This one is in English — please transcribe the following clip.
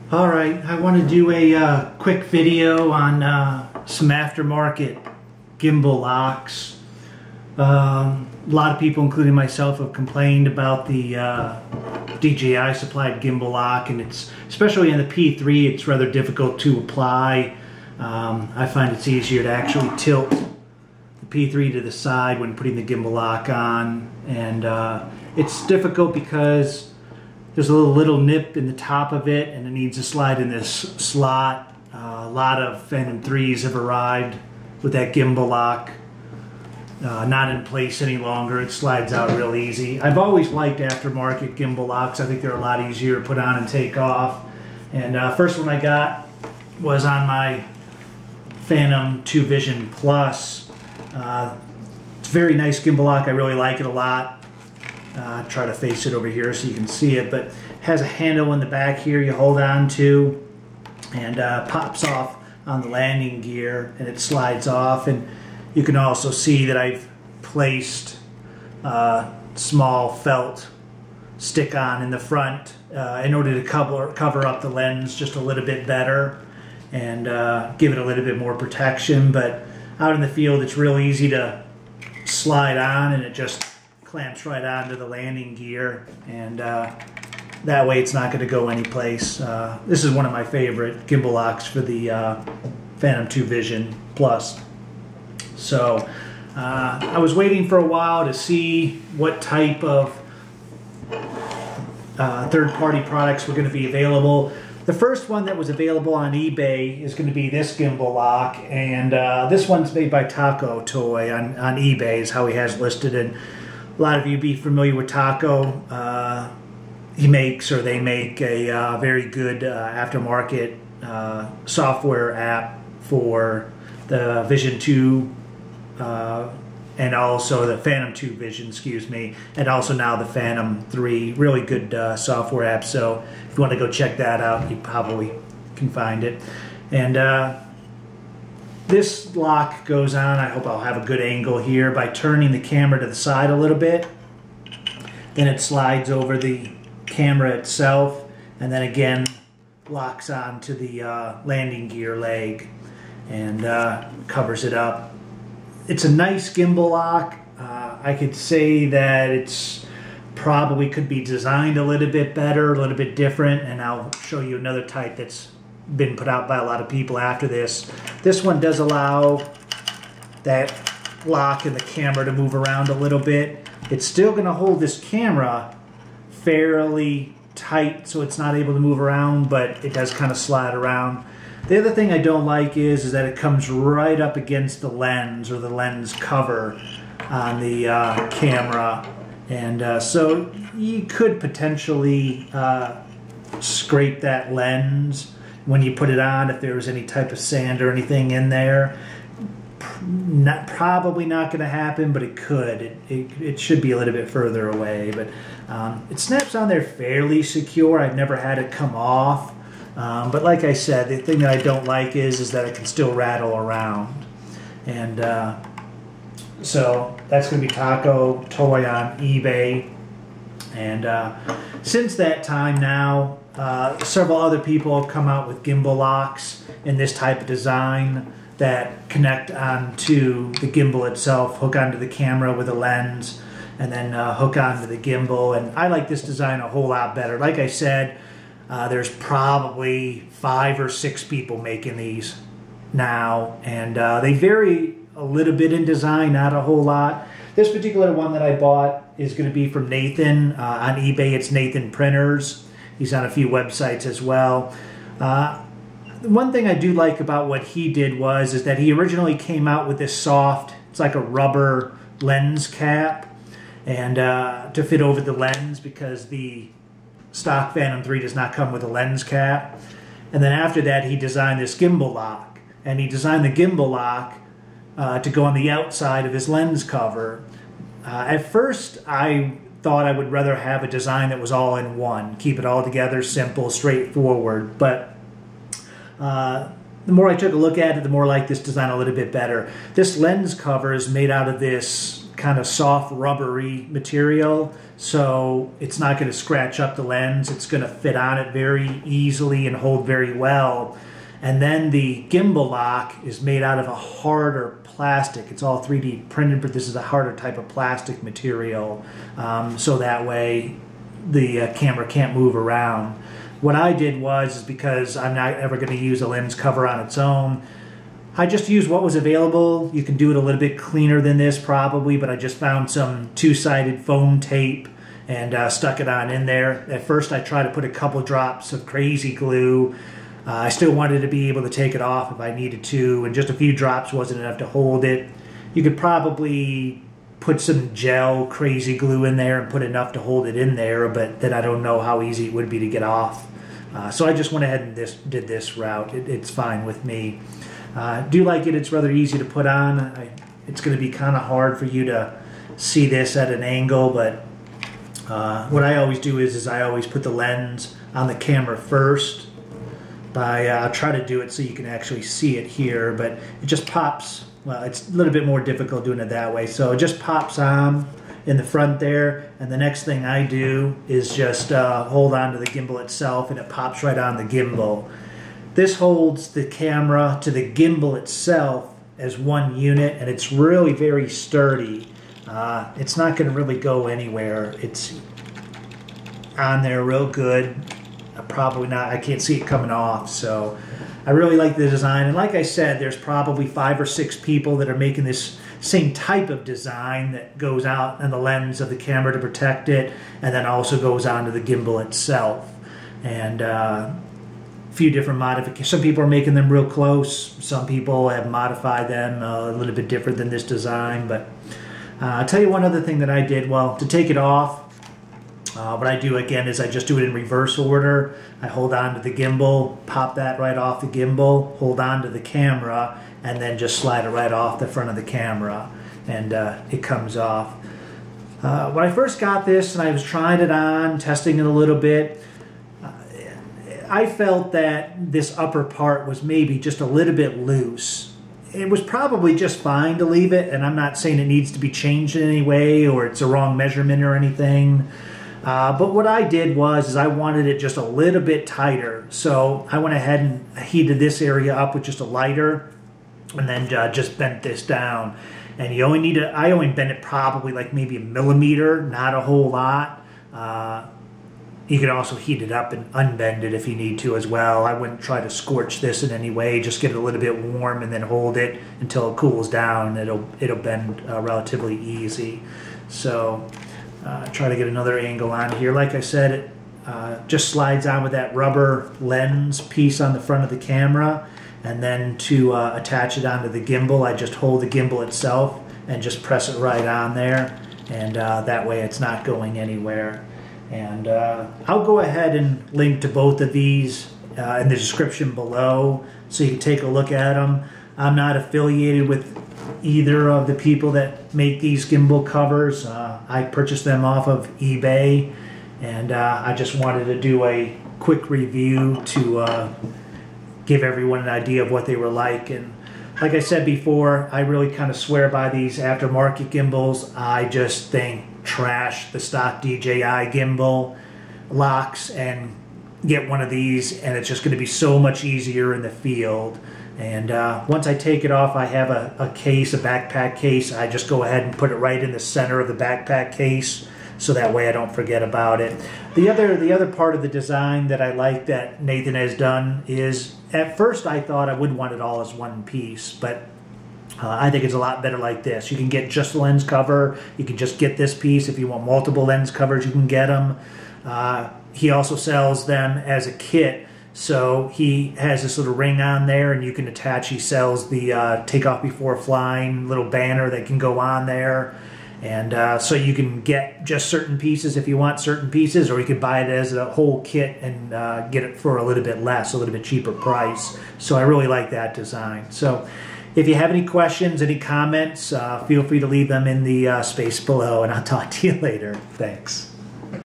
Alright, I want to do a quick video on some aftermarket gimbal locks. A lot of people, including myself, have complained about the DJI supplied gimbal lock, and it's especially in the P3 it's rather difficult to apply. I find it's easier to actually tilt the P3 to the side when putting the gimbal lock on, and it's difficult because there's a little nip in the top of it, and it needs to slide in this slot. A lot of Phantom 3s have arrived with that gimbal lock not in place any longer. It slides out real easy. I've always liked aftermarket gimbal locks. I think they're a lot easier to put on and take off. And first one I got was on my Phantom 2 Vision Plus. It's a very nice gimbal lock. I really like it a lot. Try to face it over here so you can see it, but it has a handle in the back here you hold on to, and pops off on the landing gear, and it slides off. And you can also see that I've placed small felt stick-on in the front in order to cover up the lens just a little bit better and give it a little bit more protection. But out in the field it's real easy to slide on, and it just clamps right onto the landing gear, and that way it's not going to go anyplace. This is one of my favorite gimbal locks for the Phantom 2 Vision Plus. So I was waiting for a while to see what type of third-party products were going to be available. The first one that was available on eBay is going to be this gimbal lock, and this one's made by Taco Toy on eBay is how he has listed it. A lot of you be familiar with Taco. They make a very good aftermarket software app for the Vision 2 and also the Phantom 2 Vision, excuse me, and also now the Phantom 3. Really good software app, so if you want to go check that out, you probably can find it. And this lock goes on, I hope I'll have a good angle here, by turning the camera to the side a little bit. Then it slides over the camera itself, and then again locks on to the landing gear leg and covers it up. It's a nice gimbal lock. I could say that it's probably could be designed a little bit better, a little bit different, and I'll show you another type that's been put out by a lot of people after this. This one does allow that lock and the camera to move around a little bit. It's still going to hold this camera fairly tight so it's not able to move around, but it does kind of slide around. The other thing I don't like is that it comes right up against the lens or the lens cover on the camera, and so you could potentially scrape that lens when you put it on if there was any type of sand or anything in there. Probably not going to happen, but it could. It should be a little bit further away, but it snaps on there fairly secure. I've never had it come off, but like I said, the thing that I don't like is that it can still rattle around. And so that's going to be Taco Toy on eBay. And since that time now, several other people have come out with gimbal locks in this type of design that connect onto the gimbal itself, hook onto the camera with a lens, and then hook onto the gimbal. And I like this design a whole lot better. Like I said, there's probably 5 or 6 people making these now, and they vary a little bit in design, not a whole lot. This particular one that I bought is going to be from Nathan. On eBay, it's Nathan Printers. He's on a few websites as well. One thing I do like about what he did is that he originally came out with this soft, it's like a rubber lens cap, and to fit over the lens, because the stock Phantom 3 does not come with a lens cap. And then after that, he designed this gimbal lock, and he designed the gimbal lock to go on the outside of his lens cover. At first, I thought I would rather have a design that was all in one, keep it all together, simple, straightforward. But the more I took a look at it, the more I like this design a little bit better. This lens cover is made out of this kind of soft rubbery material, so it's not going to scratch up the lens. It's going to fit on it very easily and hold very well. And then the gimbal lock is made out of a harder plastic. It's all 3D printed, but this is a harder type of plastic material, so that way the camera can't move around. What I did was, because I'm not ever going to use a lens cover on its own, I just used what was available. You can do it a little bit cleaner than this probably, but I just found some two-sided foam tape and stuck it on in there. At first I tried to put a couple drops of crazy glue. I still wanted to be able to take it off if I needed to, and just a few drops wasn't enough to hold it. You could probably put some gel crazy glue in there and put enough to hold it in there, but then I don't know how easy it would be to get off. So I just went ahead and did this route. It's fine with me. I do like it. It's rather easy to put on. It's going to be kind of hard for you to see this at an angle, but what I always do is I always put the lens on the camera first. I'll try to do it so you can actually see it here, but it just pops. Well, it's a little bit more difficult doing it that way. So it just pops on in the front there, and the next thing I do is just hold on to the gimbal itself, and it pops right on the gimbal. This holds the camera to the gimbal itself as one unit, and it's really very sturdy. It's not going to really go anywhere. It's on there real good. Probably not. I can't see it coming off, so I really like the design. And like I said, there's probably 5 or 6 people that are making this same type of design that goes out on the lens of the camera to protect it, and then also goes onto the gimbal itself. And few different modifications. Some people are making them real close. Some people have modified them a little bit different than this design. But I'll tell you one other thing that I did. Well, to take it off, what I do again is I just do it in reverse order. I hold on to the gimbal, pop that right off the gimbal, hold on to the camera, and then just slide it right off the front of the camera, and it comes off. When I first got this and I was trying it on, testing it a little bit, I felt that this upper part was maybe just a little bit loose. It was probably just fine to leave it, and I'm not saying it needs to be changed in any way or it's a wrong measurement or anything. But what I did was I wanted it just a little bit tighter. So I went ahead and heated this area up with just a lighter, and then just bent this down. And you only need I only bent it probably like maybe a millimeter, not a whole lot. You can also heat it up and unbend it if you need to as well. I wouldn't try to scorch this in any way. Just get it a little bit warm and then hold it until it cools down. It'll bend relatively easy. So try to get another angle on here. Like I said, it just slides on with that rubber lens piece on the front of the camera. And then to attach it onto the gimbal, I just hold the gimbal itself and just press it right on there. And that way it's not going anywhere. And I'll go ahead and link to both of these in the description below so you can take a look at them. I'm not affiliated with either of the people that make these gimbal covers. I purchased them off of eBay, and I just wanted to do a quick review to give everyone an idea of what they were like. And like I said before, I really kind of swear by these aftermarket gimbals. I just think trash the stock DJI gimbal locks and get one of these, and it's just going to be so much easier in the field. And once I take it off, I have a case, a backpack case. I just go ahead and put it right in the center of the backpack case, so that way I don't forget about it. The other part of the design that I like that Nathan has done is, at first I thought I would want it all as one piece, but I think it's a lot better like this. You can get just the lens cover. You can just get this piece. If you want multiple lens covers, you can get them. He also sells them as a kit. So he has this little ring on there, and you can attach. He sells the take off before flying little banner that can go on there. And so you can get just certain pieces if you want certain pieces, or you could buy it as a whole kit and get it for a little bit less, a little bit cheaper price. So I really like that design. So if you have any questions, any comments, feel free to leave them in the space below, and I'll talk to you later. Thanks.